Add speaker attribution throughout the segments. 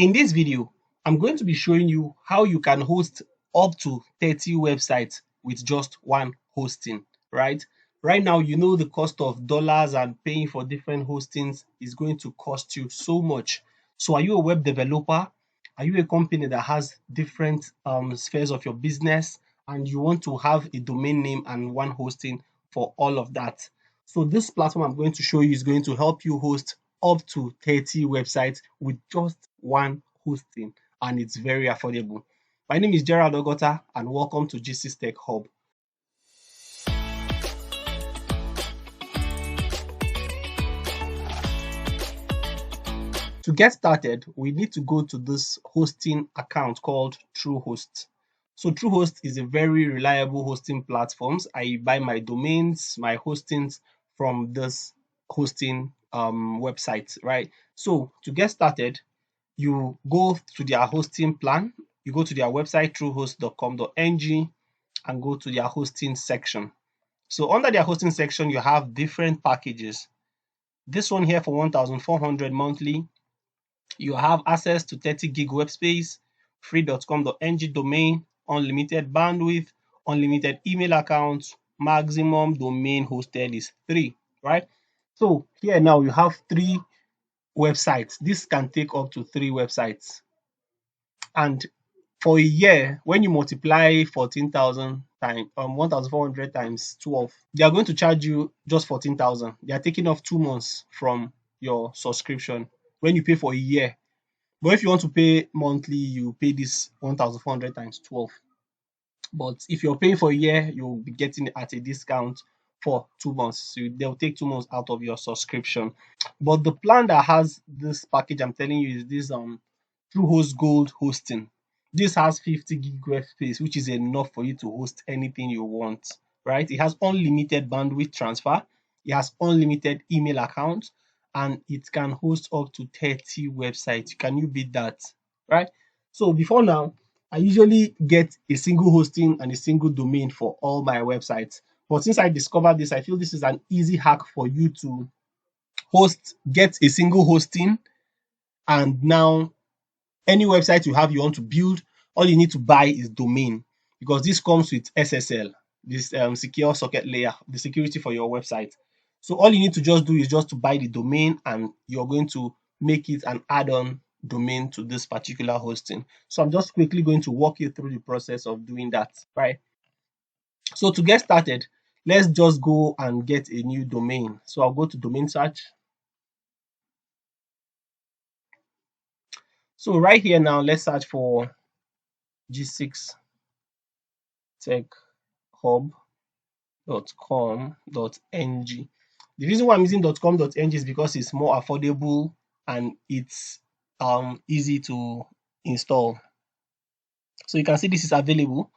Speaker 1: In this video, I'm going to be showing you how you can host up to 30 websites with just one hosting, right? Right now, you know the cost of dollars and paying for different hostings is going to cost you so much. So are you a web developer? Are you a company that has different spheres of your business and you want to have a domain name and one hosting for all of that? So this platform I'm going to show you is going to help you host up to 30 websites with just one hosting, and it's very affordable. My name is Gerald Ogota and welcome to GC Tech Hub. To get started, we need to go to this hosting account called TrueHost. So TrueHost is a very reliable hosting platform. I buy my domains, my hostings from this hosting website, right? So to get started, you go to their hosting plan, you go to their website truehost.com.ng and go to their hosting section. So under their hosting section, you have different packages. This one here for 1,400 monthly, you have access to 30 gig web space, free.com.ng domain, unlimited bandwidth, unlimited email accounts, maximum domain hosted is 3, right? So here now you have 3 websites. This can take up to 3 websites. And for a year, when you multiply 14,000 times 1,400 times 12, they are going to charge you just 14,000. They are taking off 2 months from your subscription when you pay for a year. But if you want to pay monthly, you pay this 1,400 times 12. But if you're paying for a year, you'll be getting it at a discount for 2 months. So they'll take 2 months out of your subscription. But the plan that has this package I'm telling you is this TrueHost Gold hosting. This has 50 gig web space, which is enough for you to host anything you want, right? It has unlimited bandwidth transfer. It has unlimited email account, and it can host up to 30 websites. Can you beat that, right? So before now, I usually get a single hosting and a single domain for all my websites. But since I discovered this, I feel this is an easy hack for you to get a single hosting, and now any website you have you want to build, all you need to buy is domain, because this comes with SSL, this secure socket layer, the security for your website. So all you need to just do is just to buy the domain, and you're going to make it an add-on domain to this particular hosting. So I'm just quickly going to walk you through the process of doing that, right? So to get started, let's just go and get a new domain. So I'll go to domain search. So right here now, let's search for geesixtechhub.com.ng. The reason why I'm using .com.ng is because it's more affordable and it's easy to install. So you can see this is available.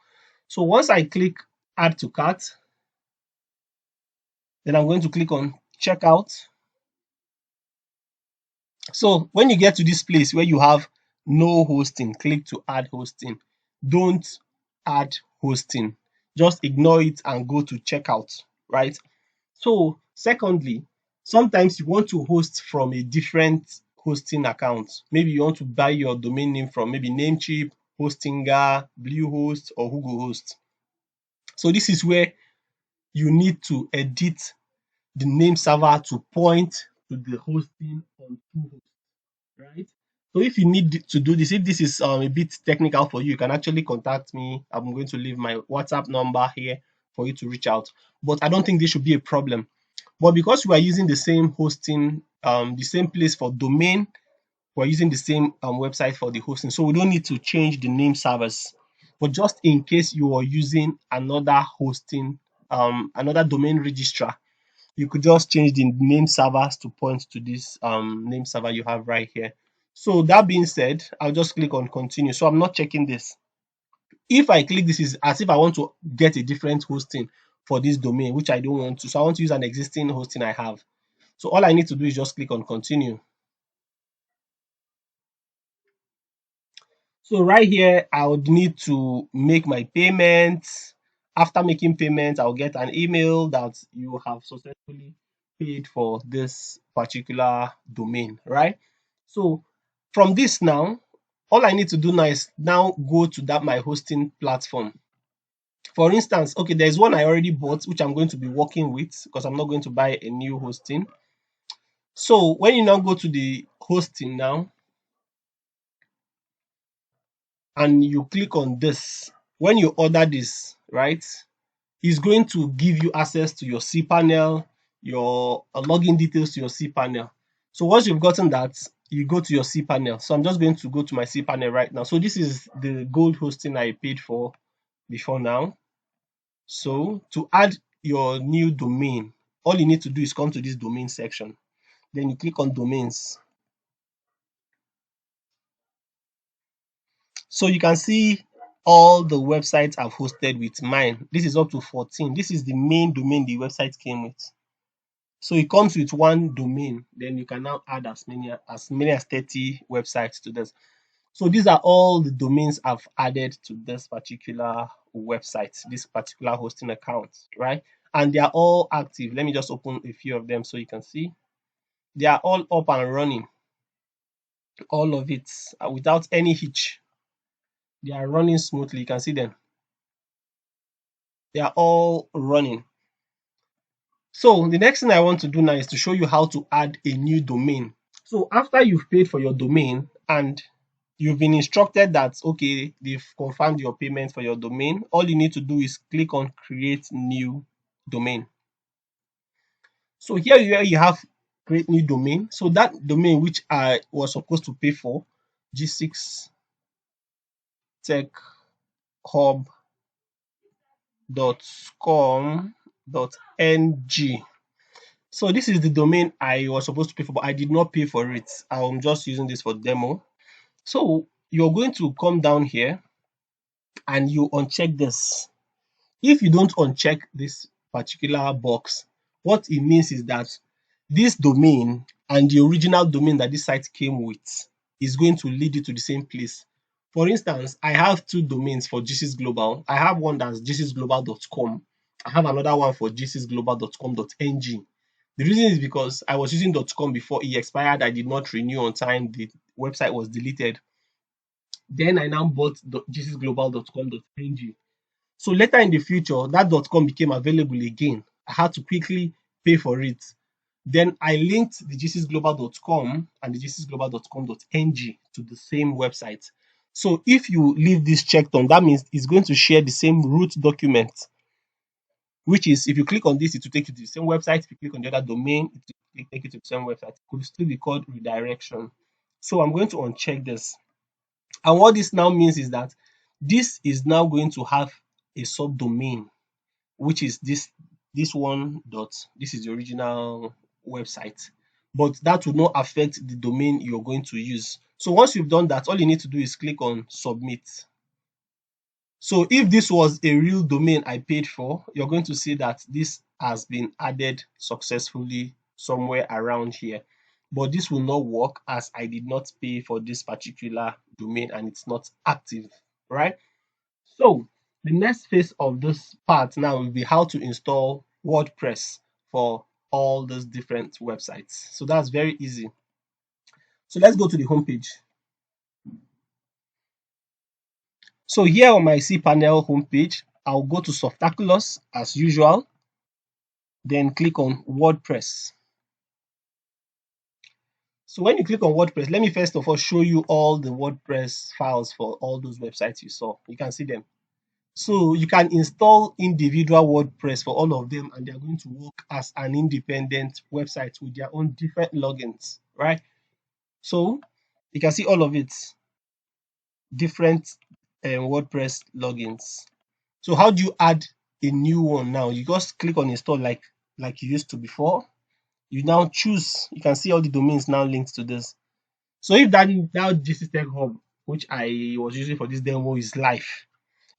Speaker 1: So once I click add to cart, then I'm going to click on checkout. So when you get to this place where you have no hosting, click to add hosting. Don't add hosting. Just ignore it and go to checkout, right? So secondly, sometimes you want to host from a different hosting account. Maybe you want to buy your domain name from maybe Namecheap, Hostinger, Bluehost, or Host. So this is where you need to edit the name server to point to the hosting on TrueHost, right? So if you need to do this, if this is a bit technical for you, you can actually contact me. I'm going to leave my WhatsApp number here for you to reach out. But I don't think this should be a problem. But because we are using the same hosting, the same place for domain, we're using the same website for the hosting. So we don't need to change the name servers. But just in case you are using another hosting, another domain registrar, you could just change the name servers to point to this name server you have right here. So that being said, I'll just click on continue. So I'm not checking this. If I click this, is as if I want to get a different hosting for this domain, which I don't want to. So I want to use an existing hosting I have. So all I need to do is just click on continue. So right here, I would need to make my payments. After making payments, I'll get an email that you have successfully paid for this particular domain, right? So from this now, All I need to do now is now go to that my hosting platform. For instance, okay, there's one I already bought, which I'm going to be working with because I'm not going to buy a new hosting. So when you now go to the hosting now and you click on this, when you order this, right, it's going to give you access to your cPanel, your login details to your cPanel. So once you've gotten that, you go to your cPanel. So I'm just going to go to my cPanel right now. So this is the gold hosting I paid for before now. So to add your new domain, all you need to do is come to this domain section. Then you click on domains. So you can see all the websites I've hosted with mine. This is up to 14. This is the main domain the website came with. So it comes with one domain. Then you can now add as many as 30 websites to this. So these are all the domains I've added to this particular website, this particular hosting account, right? And they are all active. Let me just open a few of them so you can see. They are all up and running, all of it without any hitch. They are running smoothly. You can see them. They are all running. So the next thing I want to do now is to show you how to add a new domain. So after you've paid for your domain and you've been instructed that, okay, they've confirmed your payment for your domain, all you need to do is click on create new domain. So here you have create new domain. So that domain which I was supposed to pay for, geesixtechhub.com.ng. So this is the domain I was supposed to pay for, but I did not pay for it. I'm just using this for demo. So you're going to come down here and you uncheck this. If you don't uncheck this particular box, what it means is that this domain and the original domain that this site came with is going to lead you to the same place. For instance, I have two domains for GCS Global. I have one that's geesixglobal.com. I have another one for geesixglobal.com.ng. The reason is because I was using .com before it expired. I did not renew on time. The website was deleted. Then I now bought geesixglobal.com.ng. So later in the future, that .com became available again. I had to quickly pay for it. Then I linked the geesixglobal.com and the geesixglobal.com.ng to the same website. So if you leave this checked on, that means it's going to share the same root document, which is if you click on this, it will take you to the same website. If you click on the other domain, it will take you to the same website. It could still be called redirection. So I'm going to uncheck this. And what this now means is that this is now going to have a subdomain, which is this one dot. This is the original website, but that will not affect the domain you're going to use. So once you've done that, all you need to do is click on submit. So if this was a real domain I paid for, you're going to see that this has been added successfully somewhere around here. But this will not work as I did not pay for this particular domain and it's not active, right? So the next phase of this part now will be how to install WordPress for all those different websites. So that's very easy. So let's go to the homepage. So here on my cPanel homepage, I'll go to Softaculous as usual, then click on WordPress. So when you click on WordPress, let me first of all show you all the WordPress files for all those websites you saw. You can see them. So you can install individual WordPress for all of them, and they're going to work as an independent website with their own different logins, right? So you can see all of it, different WordPress logins. So how do you add a new one now? You just click on install like you used to before. You now choose, you can see all the domains now linked to this. So if that now geesixtechhub, which I was using for this demo, is live,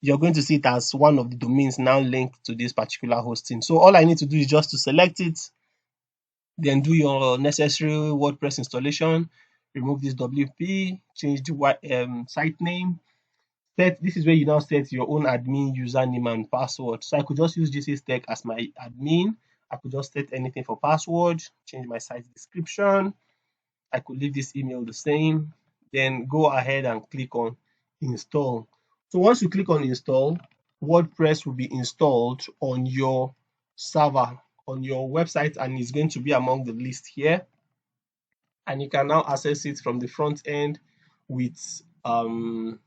Speaker 1: you're going to see it as one of the domains now linked to this particular hosting. So all I need to do is just to select it, then do your necessary WordPress installation, remove this WP, change the site name. This is where you now set your own admin username and password. So I could just use geesixtech as my admin. I could just set anything for password, change my site description. I could leave this email the same, then go ahead and click on install. So once you click on install, WordPress will be installed on your server, on your website, and it's going to be among the list here. And you can now access it from the front end with the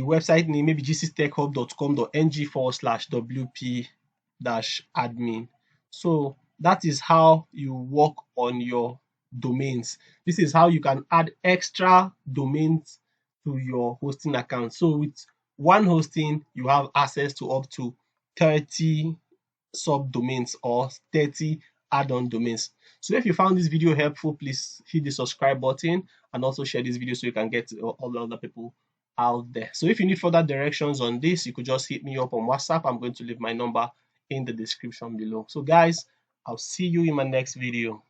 Speaker 1: website name, maybe geesixtechhub.com.ng/wp-admin. So that is how you work on your domains. This is how you can add extra domains to your hosting account. So with one hosting, you have access to up to 30 subdomains or 30 add-on domains. So if you found this video helpful, please hit the subscribe button and also share this video so you can get all the other people out there. So if you need further directions on this, you could just hit me up on WhatsApp. I'm going to leave my number in the description below. So guys, I'll see you in my next video.